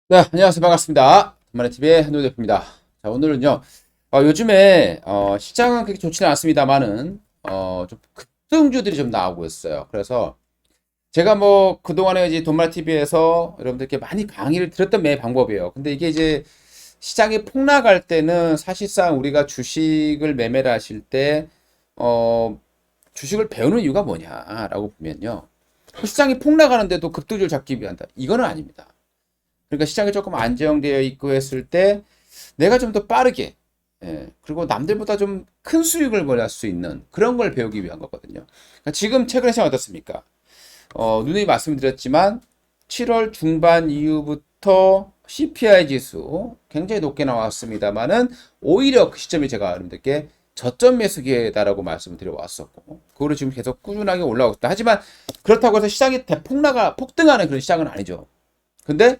네, 안녕하세요. 반갑습니다. 만화TV의 한동훈 대표입니다. 자, 오늘은요, 요즘에, 시장은 그렇게 좋지는 않습니다만은, 좀 급등주들이 좀 나오고 있어요. 그래서 제가 뭐, 그동안에 이제 돈만화TV에서 여러분들께 많이 강의를 드렸던 매 방법이에요. 근데 이게 이제 시장이 폭락할 때는 사실상 우리가 주식을 매매를 하실 때, 어, 주식을 배우는 이유가 뭐냐라고 보면요. 시장이 폭락하는데도 급등주를 잡기 위한다. 이거는 아닙니다. 그러니까 시장이 조금 안정되어 있고 했을 때 내가 좀 더 빠르게 그리고 남들보다 좀 큰 수익을 벌일 수 있는 그런 걸 배우기 위한 거거든요. 그러니까 지금 최근의 시장 어떻습니까? 누누이 말씀드렸지만 7월 중반 이후부터 CPI 지수 굉장히 높게 나왔습니다만은 오히려 그 시점에 제가 여러분들께 저점 매수 기회다라고 말씀을 드려왔었고 그거를 지금 계속 꾸준하게 올라오고 있다. 하지만 그렇다고 해서 시장이 폭등하는 그런 시장은 아니죠. 근데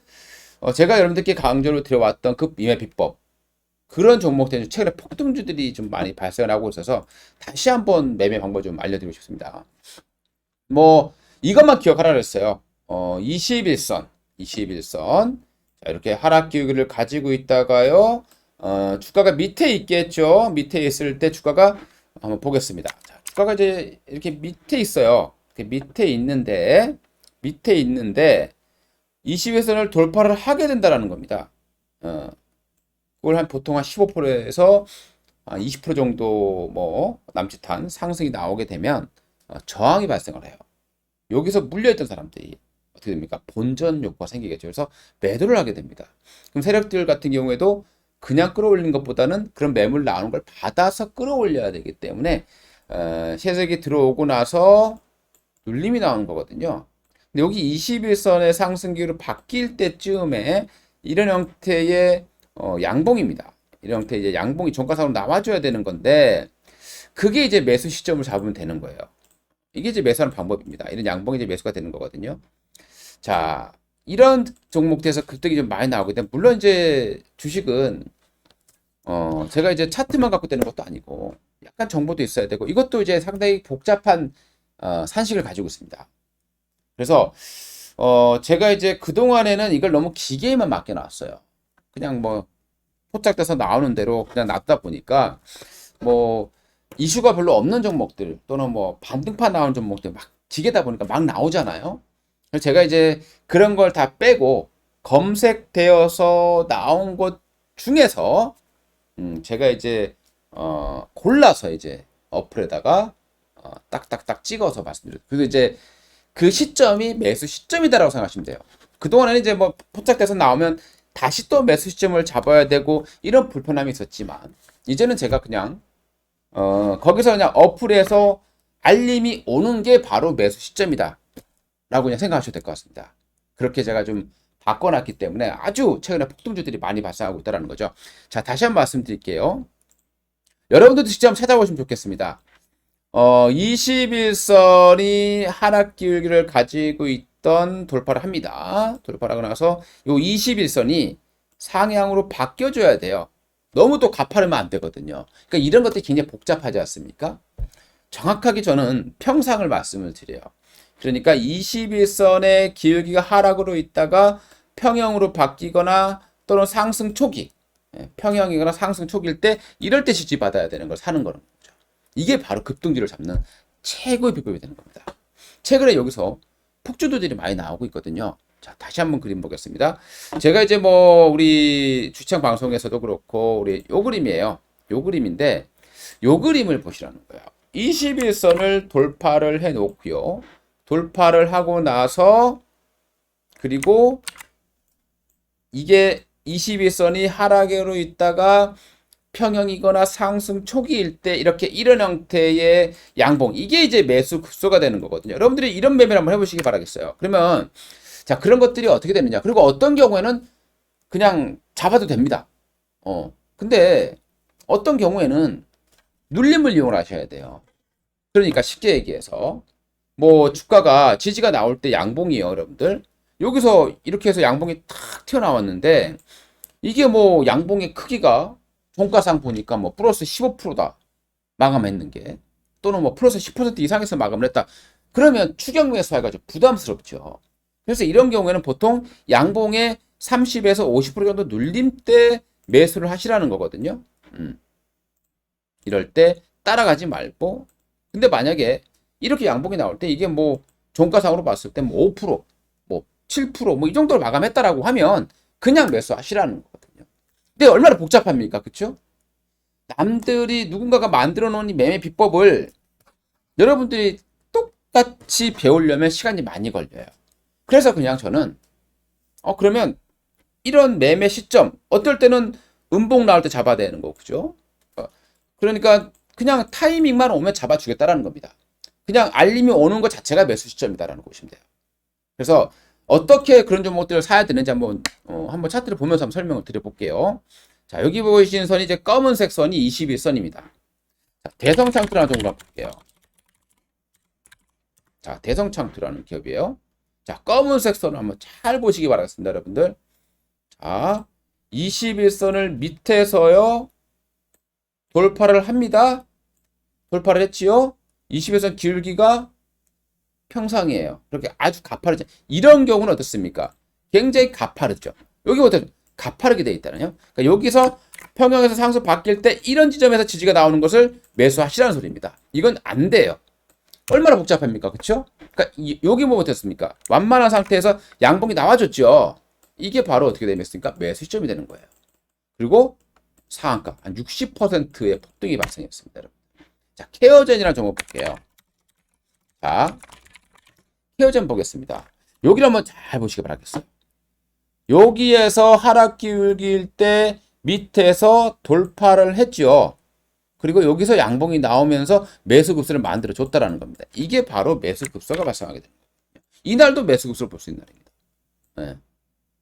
제가 여러분들께 강조를 드려왔던 그 매매 비법 그런 종목들은 최근에 폭등주들이 좀 많이 발생을 하고 있어서 다시 한번 매매 방법 좀 알려드리고 싶습니다. 뭐 이것만 기억하라 그랬어요. 21선, 21선 자, 이렇게 하락 기울기를 가지고 있다가요. 주가가 밑에 있겠죠. 밑에 있을 때 주가가 한번 보겠습니다. 자, 주가가 이제 이렇게 밑에 있어요. 이렇게 밑에 있는데 20일선을 돌파를 하게 된다라는 겁니다. 그걸 보통 한 15%에서 20% 정도 뭐 남짓한 상승이 나오게 되면 저항이 발생을 해요. 여기서 물려있던 사람들이 어떻게 됩니까? 본전 욕구가 생기겠죠. 그래서 매도를 하게 됩니다. 그럼 세력들 같은 경우에도 그냥 끌어올리는 것보다는 그런 매물 나오는 걸 받아서 끌어올려야 되기 때문에 세력이 들어오고 나서 눌림이 나오는 거거든요. 근데 여기 21선의 상승기로 바뀔 때쯤에 이런 형태의 양봉입니다. 이런 형태의 이제 양봉이 종가상으로 나와줘야 되는 건데 그게 이제 매수 시점을 잡으면 되는 거예요. 이게 이제 매수하는 방법입니다. 이런 양봉이 이제 매수가 되는 거거든요. 자, 이런 종목들에서 급등이 좀 많이 나오게 되면 물론 이제 주식은 제가 이제 차트만 갖고 되는 것도 아니고 약간 정보도 있어야 되고 이것도 이제 상당히 복잡한 산식을 가지고 있습니다. 그래서 제가 이제 그동안에는 이걸 너무 기계에만 맡겨놨어요. 그냥 뭐 포착돼서 나오는 대로 그냥 놨다 보니까 뭐 이슈가 별로 없는 종목들 또는 뭐 반등판 나오는 종목들 막 기계다 보니까 막 나오잖아요. 그래서 제가 이제 그런 걸 다 빼고 검색되어서 나온 것 중에서 제가 이제 골라서 이제 어플에다가 딱딱딱 찍어서 말씀드려요. 그래서 이제 그 시점이 매수 시점이다라고 생각하시면 돼요. 그동안에는 이제 뭐 포착돼서 나오면 다시 또 매수 시점을 잡아야 되고 이런 불편함이 있었지만 이제는 제가 그냥 거기서 그냥 어플에서 알림이 오는 게 바로 매수 시점이다 라고 그냥 생각하셔도 될 것 같습니다. 그렇게 제가 좀 바꿔놨기 때문에 아주 최근에 폭등주들이 많이 발생하고 있다는 거죠. 자, 다시 한번 말씀드릴게요. 여러분들도 직접 한번 찾아보시면 좋겠습니다. 21선이 하락 기울기를 가지고 있던 돌파를 합니다. 돌파를 하고 나서 요 21선이 상향으로 바뀌어줘야 돼요. 너무 또 가파르면 안 되거든요. 그러니까 이런 것들이 굉장히 복잡하지 않습니까? 정확하게 저는 평상을 말씀을 드려요. 그러니까 21선의 기울기가 하락으로 있다가 평형으로 바뀌거나 또는 상승 초기, 평형이거나 상승 초기일 때 이럴 때 지지받아야 되는 걸 사는 거는 거죠. 이게 바로 급등주를 잡는 최고의 비법이 되는 겁니다. 최근에 여기서 폭주들이 많이 나오고 있거든요. 자, 다시 한번 그림 보겠습니다. 제가 이제 뭐 우리 주창 방송에서도 그렇고 우리 요 그림이에요. 요 그림인데 요 그림을 보시라는 거예요. 21선을 돌파를 해 놓고요. 돌파를 하고 나서 그리고 이게 21선이 하락으로 있다가 평형이거나 상승 초기일 때 이렇게 이런 형태의 양봉 이게 이제 매수 급소가 되는 거거든요. 여러분들이 이런 매매를 한번 해보시기 바라겠어요. 그러면 자 그런 것들이 어떻게 되느냐 그리고 어떤 경우에는 그냥 잡아도 됩니다. 근데 어떤 경우에는 눌림을 이용하셔야 돼요. 그러니까 쉽게 얘기해서 뭐 주가가 지지가 나올 때 양봉이에요, 여러분들. 여기서 이렇게 해서 양봉이 탁 튀어나왔는데 이게 뭐 양봉의 크기가 종가상 보니까 뭐 플러스 15%다 마감했는 게 또는 뭐 플러스 10% 이상에서 마감을 했다. 그러면 추격 매수해가지고 부담스럽죠. 그래서 이런 경우에는 보통 양봉의 30에서 50% 정도 눌림 때 매수를 하시라는 거거든요. 이럴 때 따라가지 말고, 근데 만약에 이렇게 양봉이 나올 때 이게 뭐 종가상으로 봤을 때 뭐 5%, 뭐 7%, 뭐 이 정도로 마감했다라고 하면 그냥 매수하시라는 거거든요. 근데 얼마나 복잡합니까? 그쵸? 남들이 누군가가 만들어 놓은 이 매매 비법을 여러분들이 똑같이 배우려면 시간이 많이 걸려요. 그래서 그냥 저는 그러면 이런 매매 시점 어떨 때는 음봉 나올 때 잡아야 되는 거고, 그죠? 그러니까 그냥 타이밍만 오면 잡아주겠다라는 겁니다. 그냥 알림이 오는 것 자체가 매수 시점이다라는 거 보시면 돼요. 그래서 어떻게 그런 종목들을 사야 되는지 한번 차트를 보면서 한번 설명을 드려볼게요. 자, 여기 보이시는 선이 이제 검은색 선이 21선입니다. 자, 대성창투라는 종목 한번 볼게요. 자, 대성창투라는 기업이에요. 자, 검은색 선을 한번 잘 보시기 바라겠습니다, 여러분들. 자, 21선을 밑에서요, 돌파를 합니다. 돌파를 했지요. 21선 기울기가 평상이에요. 그렇게 아주 가파르죠. 이런 경우는 어떻습니까? 굉장히 가파르죠. 여기부터 가파르게 되어 있다는요. 그러니까 여기서 평형에서 상승 바뀔 때 이런 지점에서 지지가 나오는 것을 매수하시라는 소리입니다. 이건 안 돼요. 얼마나 복잡합니까? 그렇죠? 그러니까 여기 뭐 어떻습니까? 완만한 상태에서 양봉이 나와줬죠. 이게 바로 어떻게 되겠습니까? 매수 시점이 되는 거예요. 그리고 상한가 한 60%의 폭등이 발생했습니다. 여러분. 자, 케어젠이라는 종목 볼게요. 자, 케어젠 보겠습니다. 여기를 한번 잘 보시기 바라겠어요. 여기에서 하락 기울기일 때 밑에서 돌파를 했죠. 그리고 여기서 양봉이 나오면서 매수 급소를 만들어 줬다라는 겁니다. 이게 바로 매수 급소가 발생하게 됩니다. 이날도 매수 급소를 볼 수 있는 날입니다. 네.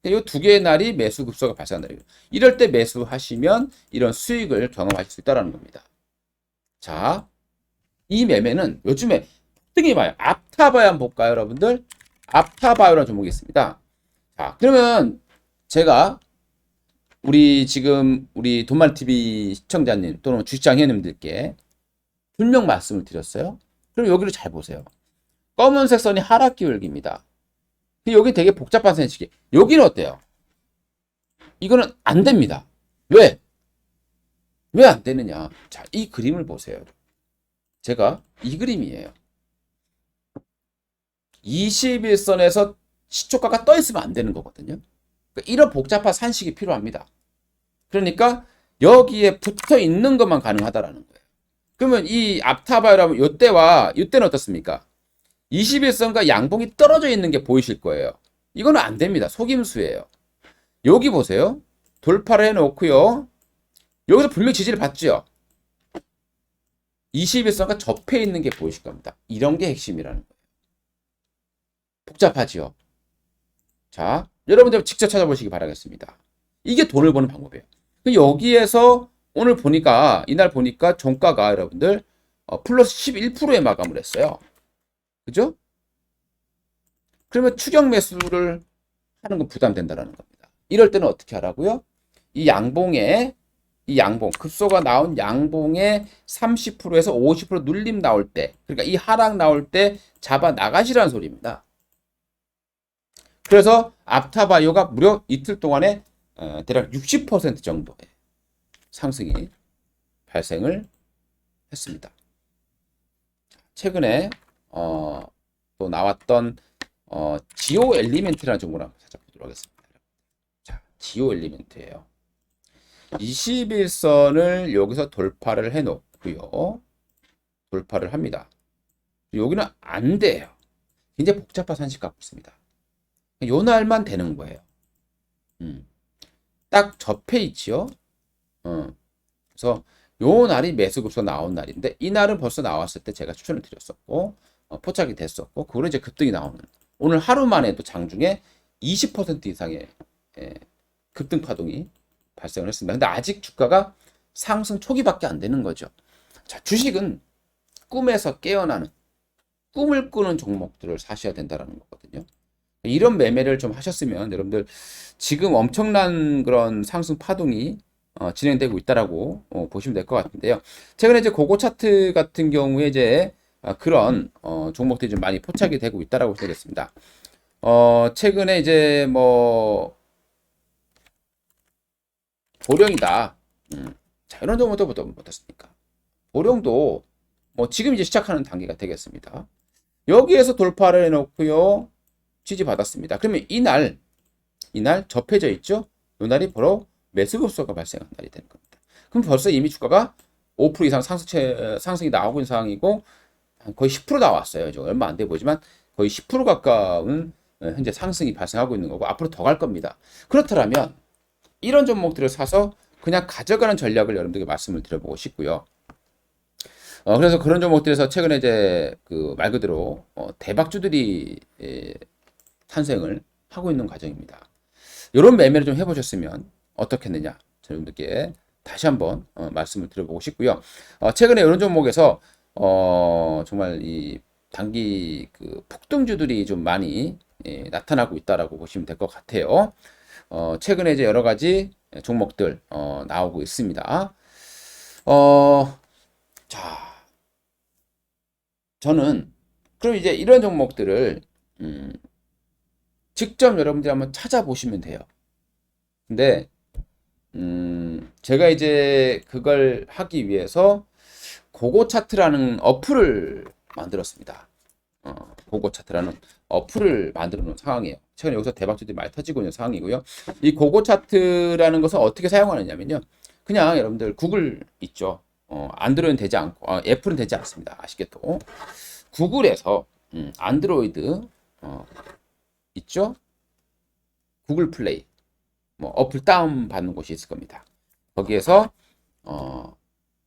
이 두 개의 날이 매수 급소가 발생한 날입니다. 이럴 때 매수하시면 이런 수익을 경험하실 수 있다는 겁니다. 자, 이 매매는 요즘에 특히 많아요. 앞타바이오 한번 볼까요, 여러분들? 앞타바이오라는 종목이 있습니다. 자, 그러면 제가 우리 돈말TV 시청자님 또는 주식장 회원님들께 분명 말씀을 드렸어요. 그럼 여기를 잘 보세요. 검은색 선이 하락 기울기입니다. 여기 되게 복잡한 선식이. 여기는 어때요? 이거는 안 됩니다. 왜? 왜 안 되느냐? 자, 이 그림을 보세요. 제가 이 그림이에요. 21선에서 시초가가 떠 있으면 안 되는 거거든요. 그러니까 이런 복잡한 산식이 필요합니다. 그러니까 여기에 붙어 있는 것만 가능하다라는 거예요. 그러면 이 앞타바이오라면 이때는 어떻습니까? 21선과 양봉이 떨어져 있는 게 보이실 거예요. 이거는 안 됩니다. 속임수예요. 여기 보세요. 돌파를 해놓고요. 여기서 분명 지지를 받죠. 21선과 접해 있는 게 보이실 겁니다. 이런 게 핵심이라는 거예요. 복잡하지요. 자, 여러분들 직접 찾아보시기 바라겠습니다. 이게 돈을 버는 방법이에요. 여기에서 이날 보니까 종가가 여러분들 플러스 11%에 마감을 했어요. 그죠? 그러면 추격 매수를 하는 건 부담된다라는 겁니다. 이럴 때는 어떻게 하라고요? 이 양봉, 급소가 나온 양봉에 30%에서 50% 눌림 나올 때, 그러니까 이 하락 나올 때 잡아 나가시라는 소리입니다. 그래서 앞타바이오가 무려 이틀 동안에 대략 60% 정도의 상승이 발생을 했습니다. 최근에 또 나왔던 지오 엘리멘트라는 종목을 한번 찾아보도록 하겠습니다. 자, 지오 엘리멘트예요. 21선을 여기서 돌파를 해놓고요. 돌파를 합니다. 여기는 안 돼요. 굉장히 복잡한 산식 갖고 있습니다. 요 날만 되는 거예요. 딱 접해 있지요. 그래서 요 날이 매수급소 나온 날인데 이 날은 벌써 나왔을 때 제가 추천을 드렸었고 포착이 됐었고 그거는 이제 급등이 나오는 오늘 하루 만에 또 장중에 20% 이상의 급등 파동이 발생을 했습니다. 근데 아직 주가가 상승 초기밖에 안 되는 거죠. 자, 주식은 꿈에서 깨어나는 꿈을 꾸는 종목들을 사셔야 된다는 거거든요. 이런 매매를 좀 하셨으면 여러분들 지금 엄청난 그런 상승 파동이 진행되고 있다라고 보시면 될 것 같은데요. 최근에 이제 고고 차트 같은 경우에 이제 그런 종목들이 좀 많이 포착이 되고 있다라고 되겠습니다. 최근에 이제 뭐 보령이다. 자, 이런 점부터 어떻습니까? 보령도 뭐 지금 이제 시작하는 단계가 되겠습니다. 여기에서 돌파를 해놓고요. 지지 받았습니다. 그러면 이날 접해져 있죠? 이 날이 바로 매수급소가 발생한 날이 되는 겁니다. 그럼 벌써 이미 주가가 5% 이상 상승이 나오고 있는 상황이고 거의 10% 나왔어요. 얼마 안 돼 보이지만 거의 10% 가까운 현재 상승이 발생하고 있는 거고 앞으로 더 갈 겁니다. 그렇다면 이런 종목들을 사서 그냥 가져가는 전략을 여러분들에게 말씀을 드려보고 싶고요. 그래서 그런 종목들에서 최근에 이제 그 말 그대로 대박주들이 탄생을 하고 있는 과정입니다. 이런 매매를 좀 해보셨으면 어떻겠느냐 여러분들께 다시 한번 말씀을 드려보고 싶고요. 최근에 이런 종목에서 정말 이 단기 그 폭등주들이 좀 많이 나타나고 있다라고 보시면 될 것 같아요. 최근에 이제 여러 가지 종목들 나오고 있습니다. 자, 저는 그럼 이제 이런 종목들을 직접 여러분들이 한번 찾아보시면 돼요. 근데 제가 이제 그걸 하기 위해서 고고 차트라는 어플을 만들었습니다. 고고 차트라는 어플을 만들어 놓은 상황이에요. 최근에 여기서 대박주들이 많이 터지고 있는 상황이고요. 이 고고 차트라는 것을 어떻게 사용하느냐면요. 그냥 여러분들 구글 있죠. 안드로이드는 되지 않고 애플은 되지 않습니다. 아시겠죠? 구글에서 안드로이드 있죠? 구글 플레이 뭐 어플 다운 받는 곳이 있을 겁니다. 거기에서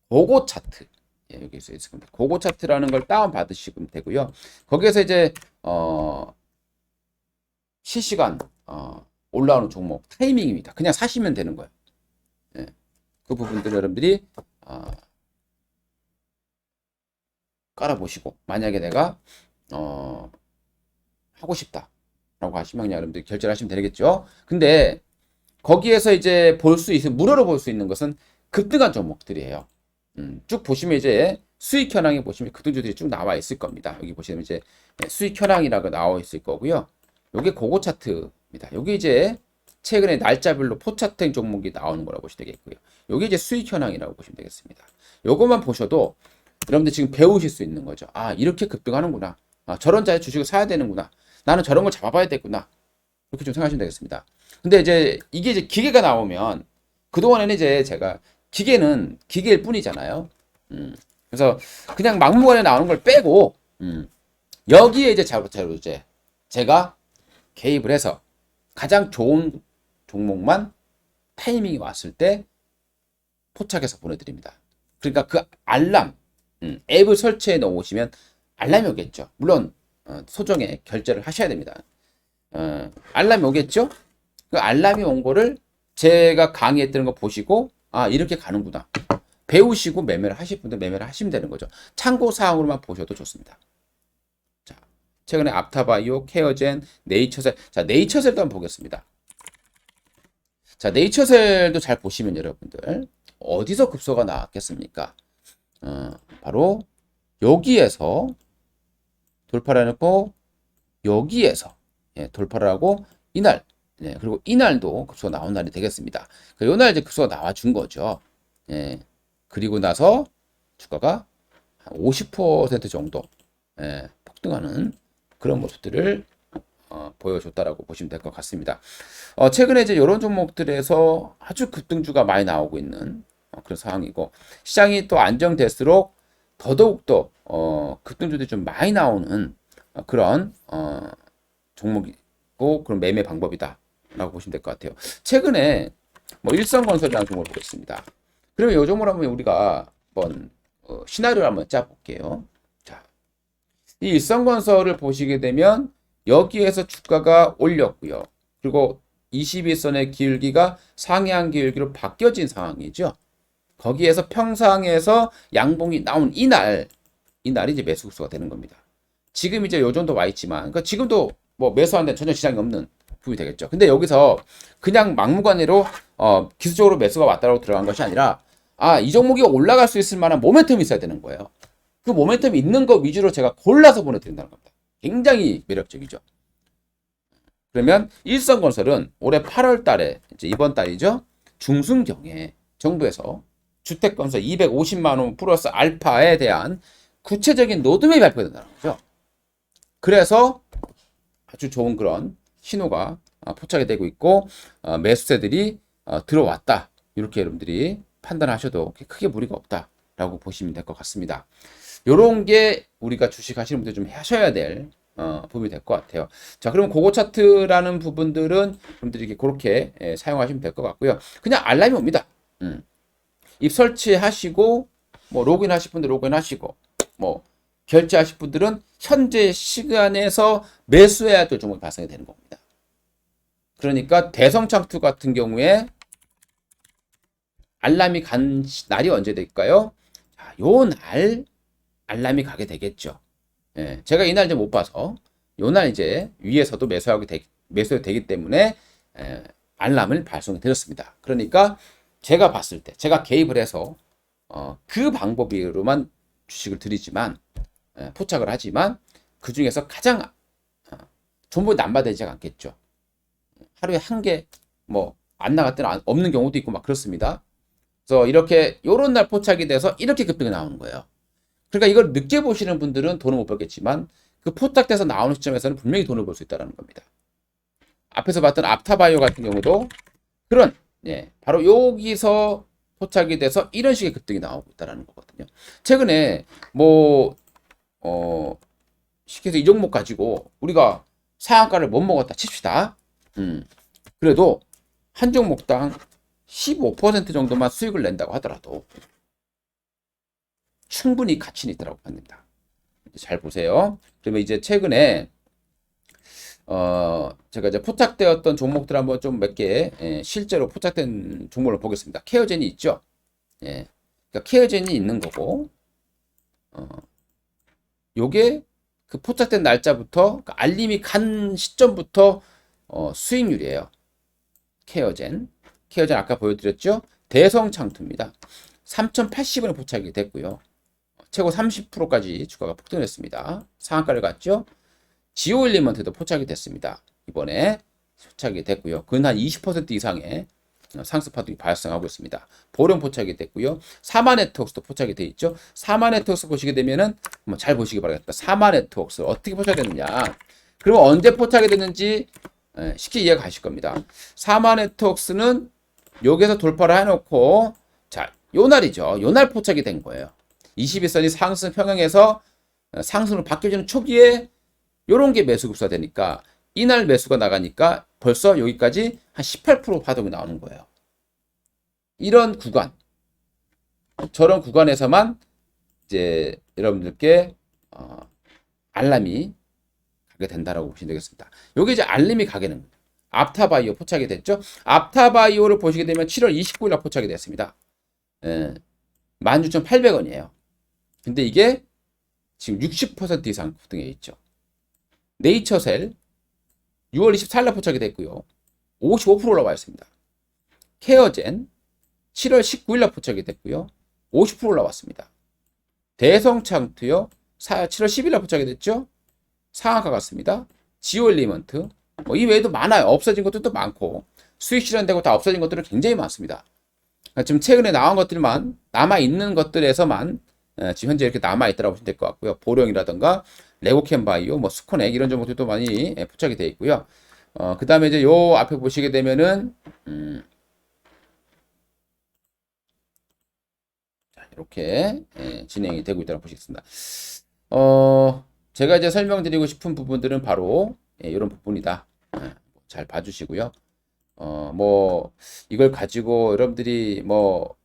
고고 차트 여기서 있을 겁니다. 고고 차트라는 걸 다운 받으시면 되고요. 거기에서 이제 실시간 올라오는 종목 타이밍입니다. 그냥 사시면 되는 거예요. 예. 그 부분들 여러분들이 깔아보시고 만약에 내가 하고 싶다라고 하시면 그냥 여러분들 결제하시면 되겠죠. 근데 거기에서 이제 볼 수 있는 무료로 볼 수 있는 것은 급등한 종목들이에요. 쭉 보시면 이제 수익 현황에 보시면 급등주들이 쭉 나와 있을 겁니다. 여기 보시면 이제 수익 현황이라고 나와 있을 거고요. 요게 고고 차트입니다. 요게 이제 최근에 날짜별로 포차트 종목이 나오는 거라고 보시면 되겠고요. 요게 이제 수익 현황이라고 보시면 되겠습니다. 요것만 보셔도 여러분들 지금 배우실 수 있는 거죠. 아, 이렇게 급등하는구나. 저런 자리 주식을 사야 되는구나. 나는 저런 걸 잡아봐야 되구나. 이렇게 좀 생각하시면 되겠습니다. 근데 이제 이게 이제 기계가 나오면 그동안에는 이제 제가 기계는 기계일 뿐이잖아요. 그래서 그냥 막무가내 나오는 걸 빼고 여기에 이제 자로 이제 제가 개입을 해서 가장 좋은 종목만 타이밍이 왔을 때 포착해서 보내드립니다. 그러니까 그 알람 앱을 설치해 놓으시면 알람이 오겠죠. 물론 소정의 결제를 하셔야 됩니다. 알람이 오겠죠. 그 알람이 온 거를 제가 강의했던 거 보시고 이렇게 가는구나. 배우시고 매매를 하실 분들 매매를 하시면 되는 거죠. 참고 사항으로만 보셔도 좋습니다. 자, 최근에 앞타바이오, 케어젠, 네이처셀. 자, 네이처셀도 한번 보겠습니다. 자, 네이처셀도 잘 보시면 여러분들 어디서 급소가 나왔겠습니까? 바로 여기에서 돌파를 해놓고 여기에서 돌파를 하고 이날 그리고 이날도 급소가 나온 날이 되겠습니다. 이날 이제 급소가 나와준 거죠. 그리고 나서 주가가 한 50% 정도 폭등하는 그런 모습들을 보여줬다라고 보시면 될 것 같습니다. 최근에 이제 이런 종목들에서 아주 급등주가 많이 나오고 있는 그런 상황이고 시장이 또 안정될수록 더더욱더 급등주들이 좀 많이 나오는 그런 종목이고 그런 매매 방법이다라고 보시면 될 것 같아요. 최근에 뭐 일성건설이라는 종목을 보겠습니다. 그러면 이 종목을 한번 우리가 한번 시나리오를 한번 짜볼게요. 자, 이 일성건설을 보시게 되면 여기에서 주가가 올렸고요. 그리고 21선의 기울기가 상향 기울기로 바뀌어진 상황이죠. 거기에서 평상에서 양봉이 나온 이날이 이제 매수급소가 되는 겁니다. 지금 이제 요 정도 와 있지만, 그러니까 지금도 뭐 매수하는 데 전혀 지장이 없는 부분이 되겠죠. 근데 여기서 그냥 막무가내로 기술적으로 매수가 왔다고 들어간 것이 아니라 이 종목이 올라갈 수 있을 만한 모멘텀이 있어야 되는 거예요. 그 모멘텀이 있는 거 위주로 제가 골라서 보내드린다는 겁니다. 굉장히 매력적이죠. 그러면 일성건설은 올해 8월 달에 이제 이번 달이죠. 중순경에 정부에서 주택건설 250만 원 플러스 알파에 대한 구체적인 로드맵이 발표된다는 거죠. 그래서 아주 좋은 그런 신호가 포착이 되고 있고 매수세들이 들어왔다. 이렇게 여러분들이 판단하셔도 크게 무리가 없다라고 보시면 될 것 같습니다. 이런 게 우리가 주식 하시는 분들 좀 하셔야 될 부분이 될 것 같아요. 자, 그럼 고고 차트라는 부분들은 여러분들이 그렇게 사용하시면 될 것 같고요. 그냥 알람이 옵니다. 입 설치하시고 뭐 로그인 하실 분들 로그인 하시고 뭐 결제하실 분들은 현재 시간에서 매수해야 될 종목이 발생이 되는 겁니다. 그러니까 대성창투 같은 경우에 알람이 간 날이 언제 될까요? 자, 요 날 알람이 가게 되겠죠. 예, 제가 이날 이제 못 봐서 요 날 이제 위에서도 매수가 되기 때문에 알람을 발송해 드렸습니다. 그러니까 제가 봤을 때 제가 개입을 해서 그 방법으로만 주식을 드리지만 포착을 하지만 그 중에서 가장 전부 남발되지 않겠죠. 하루에 한 개 뭐 안 나갔더니 없는 경우도 있고 막 그렇습니다. 그래서 이렇게 요런 날 포착이 돼서 이렇게 급등이 나오는 거예요. 그러니까 이걸 늦게 보시는 분들은 돈을 못 벌겠지만 그 포착돼서 나오는 시점에서는 분명히 돈을 벌 수 있다는 겁니다. 앞에서 봤던 앞타바이오 같은 경우도 그런 바로 여기서 포착이 돼서 이런 식의 급등이 나오고 있다는 거거든요. 최근에 뭐 쉽게 해서 이 종목 가지고 우리가 상한가를 못 먹었다 칩시다. 그래도 한 종목당 15% 정도만 수익을 낸다고 하더라도 충분히 가치는 있다고 봅니다. 잘 보세요. 그러면 이제 최근에 제가 이제 포착되었던 종목들 한번 좀 몇 개 실제로 포착된 종목을 보겠습니다. 케어젠이 있죠. 예, 그러니까 케어젠이 있는 거고, 요게 그 포착된 날짜부터 그러니까 알림이 간 시점부터 수익률이에요. 케어젠 아까 보여드렸죠. 대성창투입니다. 3,080원에 포착이 됐고요. 최고 30%까지 주가가 폭등했습니다. 상한가를 갔죠. 지오 엘리먼트도 포착이 됐습니다. 이번에 포착이 됐고요. 근 한 20% 이상의 상승파동이 발생하고 있습니다. 보령 포착이 됐고요. 사마네트웍스도 포착이 되어 있죠. 사마네트웍스 보시게 되면은 한번 잘 보시기 바라겠습니다. 사마네트웍스 어떻게 포착됐느냐? 그리고 언제 포착이 됐는지 쉽게 이해가 가실 겁니다. 사마네트웍스는 여기서 돌파를 해놓고 자, 요 날이죠. 요 날 포착이 된 거예요. 21선이 상승 평형에서 상승으로 바뀌어지는 초기에 요런 게 매수 급사되니까 이날 매수가 나가니까 벌써 여기까지 한 18% 파동이 나오는 거예요. 이런 구간, 저런 구간에서만 이제 여러분들께 알람이 가게 된다라고 보시면 되겠습니다. 여기 이제 알림이 가게 되는 거예요. 앞타바이오 포착이 됐죠. 앞타바이오를 보시게 되면 7월 29일 포착이 됐습니다. 16,800원이에요. 근데 이게 지금 60% 이상 급등해 있죠. 네이처셀 6월 24일 포착이 됐고요. 55% 올라와 있습니다. 케어젠 7월 19일 포착이 됐고요. 50% 올라왔습니다. 대성창투요. 7월 10일 포착이 됐죠. 상한가 같습니다. 지오엘리먼트 이 외에도 많아요. 없어진 것들도 많고 수익 실현되고 다 없어진 것들은 굉장히 많습니다. 지금 최근에 나온 것들만 남아있는 것들에서만 지금 현재 이렇게 남아있다고 보시면 될 것 같고요. 보령이라든가 레고캠바이오, 뭐 스코넥 이런 종목들도 많이 포착이 되어 있고요. 그 다음에 이제 요 앞에 보시게 되면은 자, 이렇게 진행이 되고 있다고 보시겠습니다. 제가 이제 설명드리고 싶은 부분들은 바로 이런 부분이다. 잘 봐주시고요. 뭐 이걸 가지고 여러분들이 뭐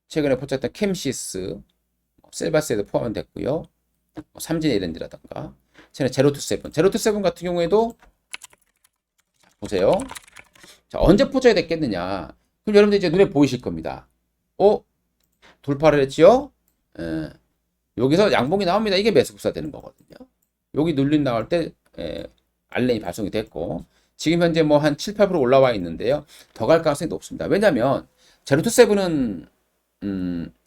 최근에 포착된 캠시스, 셀바스에도 포함됐고요. 삼진 에일랜드라든가 최근에 제로투세븐 같은 경우에도 보세요. 자, 언제 포착이 됐겠느냐? 그럼 여러분들 이제 눈에 보이실 겁니다. 돌파를 했지요? 여기서 양봉이 나옵니다. 이게 매수급사 되는 거거든요. 여기 눌림 나올 때 알림이 발송이 됐고 지금 현재 뭐 한 7, 8% 올라와 있는데요. 더 갈 가능성이 높습니다. 왜냐하면 제로투세븐은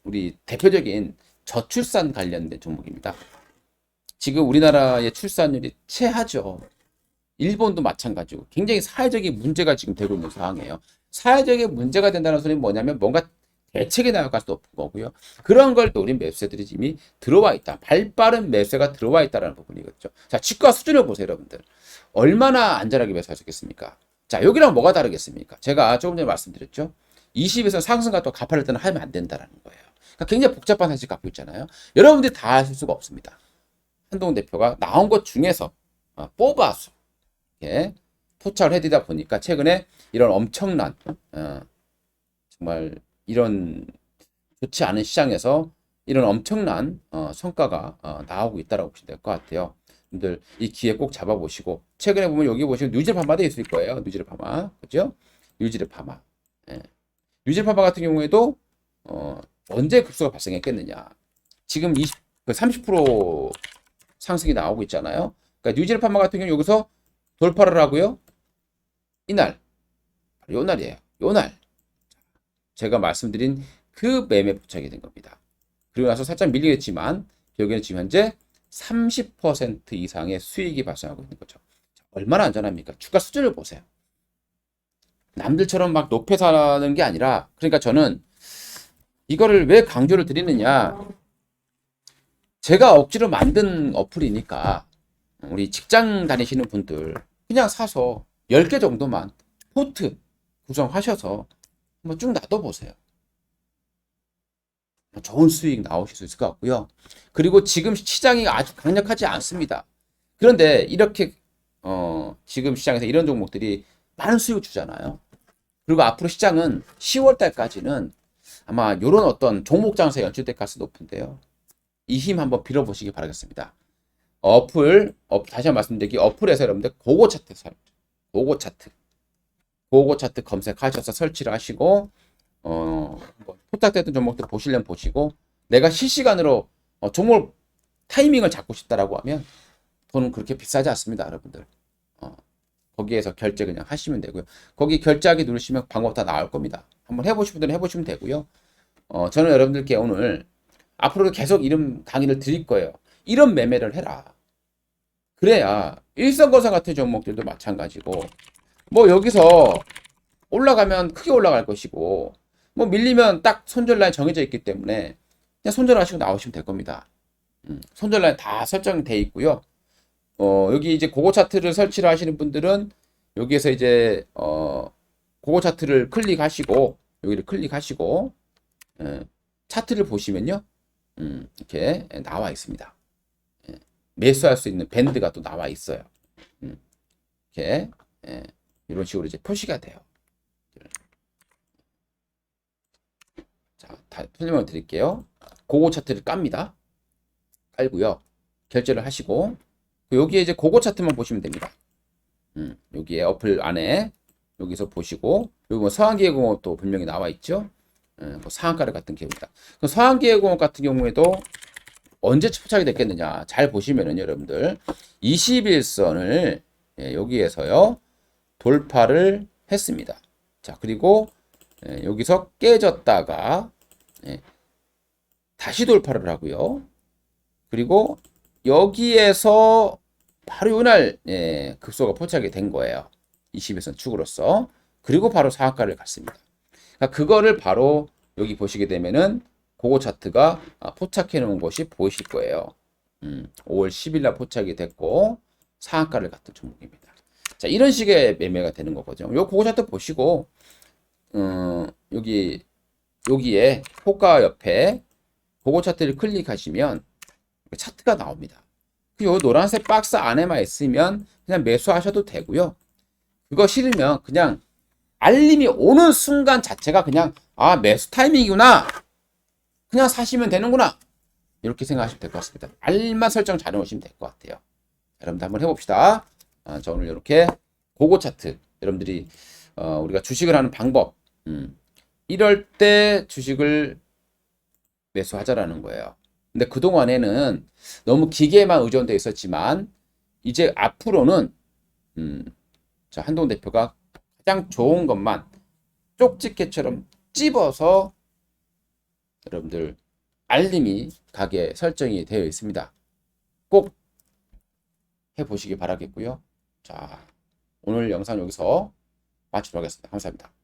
우리 대표적인 저출산 관련된 종목입니다. 지금 우리나라의 출산율이 최하죠. 일본도 마찬가지고 굉장히 사회적인 문제가 지금 되고 있는 상황이에요. 사회적인 문제가 된다는 소리는 뭐냐면 뭔가 대책이 나올 가능성이 높은 거고요. 그런 걸 또 우리 매수세들이 이미 들어와 있다. 발빠른 매수세가 들어와 있다는 부분이겠죠. 자, 주가 수준을 보세요, 여러분들. 얼마나 안전하게 매수하셨겠습니까? 자, 여기랑 뭐가 다르겠습니까? 제가 조금 전에 말씀드렸죠. 20에서 상승과 또 가파를 때는 하면 안 된다는 거예요. 그러니까 굉장히 복잡한 사실 갖고 있잖아요. 여러분들이 다 하실 수가 없습니다. 한동훈 대표가 나온 것 중에서 뽑아서 이렇게 포착을 해드리다 보니까 최근에 이런 엄청난 정말 이런 좋지 않은 시장에서 이런 엄청난 성과가 나오고 있다고 보시면 될 것 같아요. 여러분들 이 기회 꼭 잡아보시고 최근에 보면 여기 보시면 뉴질 파마도 있을 거예요. 뉴질 파마, 그죠? 뉴질 파마. 예. 뉴질 파마 같은 경우에도 언제 급소가 발생했겠느냐? 지금 30% 상승이 나오고 있잖아요. 그러니까 뉴질 파마 같은 경우 여기서 돌파를 하고요. 이날, 요 날이에요. 요 날. 제가 말씀드린 그 매매 포착이 된 겁니다. 그리고 나서 살짝 밀리겠지만 여기는 지금 현재 30% 이상의 수익이 발생하고 있는 거죠. 얼마나 안전합니까? 주가 수준을 보세요. 남들처럼 막 높게 사는 게 아니라, 그러니까 저는 이거를 왜 강조를 드리느냐. 제가 억지로 만든 어플이니까 우리 직장 다니시는 분들 그냥 사서 10개 정도만 포트 구성하셔서 한번 쭉 놔둬보세요. 좋은 수익 나오실 수 있을 것 같고요. 그리고 지금 시장이 아주 강력하지 않습니다. 그런데 이렇게 지금 시장에서 이런 종목들이 많은 수익을 주잖아요. 그리고 앞으로 시장은 10월 달까지는 아마 이런 어떤 종목 장세에 연출될 가능성이 높은데요. 이 힘 한번 빌어보시기 바라겠습니다. 다시 한번 말씀드리기, 어플에서 여러분들 고고 차트 검색하셔서 설치를 하시고 포착됐던 종목들 보시려면 보시고, 내가 실시간으로 종목 타이밍을 잡고 싶다라고 하면 돈은 그렇게 비싸지 않습니다, 여러분들. 거기에서 결제 그냥 하시면 되고요. 거기 결제하기 누르시면 방법 다 나올 겁니다. 한번 해보신 분들은 해보시면 되고요. 저는 여러분들께 오늘 앞으로도 계속 이런 강의를 드릴 거예요. 이런 매매를 해라. 그래야 일성거사 같은 종목들도 마찬가지고, 뭐 여기서 올라가면 크게 올라갈 것이고, 뭐 밀리면 딱 손절 라인 정해져 있기 때문에 그냥 손절하시고 나오시면 될 겁니다. 손절 라인 다 설정돼 있고요. 여기 이제 고고 차트를 설치를 하시는 분들은 여기에서 이제 고고 차트를 클릭하시고, 여기를 클릭하시고 차트를 보시면요, 이렇게 나와 있습니다. 매수할 수 있는 밴드가 또 나와 있어요. 이렇게 이런 식으로 이제 표시가 돼요. 자, 설명을 드릴게요. 고고 차트를 깝니다. 깔고요. 결제를 하시고, 여기에 이제 고고 차트만 보시면 됩니다. 여기에 어플 안에 여기서 보시고, 여기 뭐 서한기계공업도 분명히 나와 있죠. 뭐 상한가를 같은 경우입니다. 서한기계공업 같은 경우에도 언제 포착이 됐겠느냐. 잘 보시면은 여러분들 21선을 여기에서요 돌파를 했습니다. 자, 그리고 여기서 깨졌다가 다시 돌파를 하고요. 그리고 여기에서 바로 이날 급소가 포착이 된 거예요. 21선 축으로서. 그리고 바로 상한가를 갔습니다. 그러니까 그거를 바로 여기 보시게 되면은 고거 차트가 포착해 놓은 것이 보이실 거예요. 5월 10일 날 포착이 됐고 상한가를 갔던 종목입니다. 자, 이런 식의 매매가 되는 거거든요. 요 고거 차트 보시고 여기에 호가 옆에 고거 차트를 클릭하시면 차트가 나옵니다. 요 노란색 박스 안에만 있으면 그냥 매수하셔도 되고요. 그거 싫으면 그냥 알림이 오는 순간 자체가 그냥 매수 타이밍이구나, 그냥 사시면 되는구나, 이렇게 생각하시면 될 것 같습니다. 알림만 설정 잘 해놓으시면 될 것 같아요. 여러분들 한번 해봅시다. 저 오늘 이렇게 고고 차트, 여러분들이 우리가 주식을 하는 방법, 이럴 때 주식을 매수하자라는 거예요. 근데 그동안에는 너무 기계에만 의존되어 있었지만 이제 앞으로는 자, 한동훈 대표가 가장 좋은 것만 쪽집게처럼 찝어서 여러분들 알림이 가게 설정이 되어 있습니다. 꼭 해보시기 바라겠고요. 자, 오늘 영상 여기서 마치도록 하겠습니다. 감사합니다.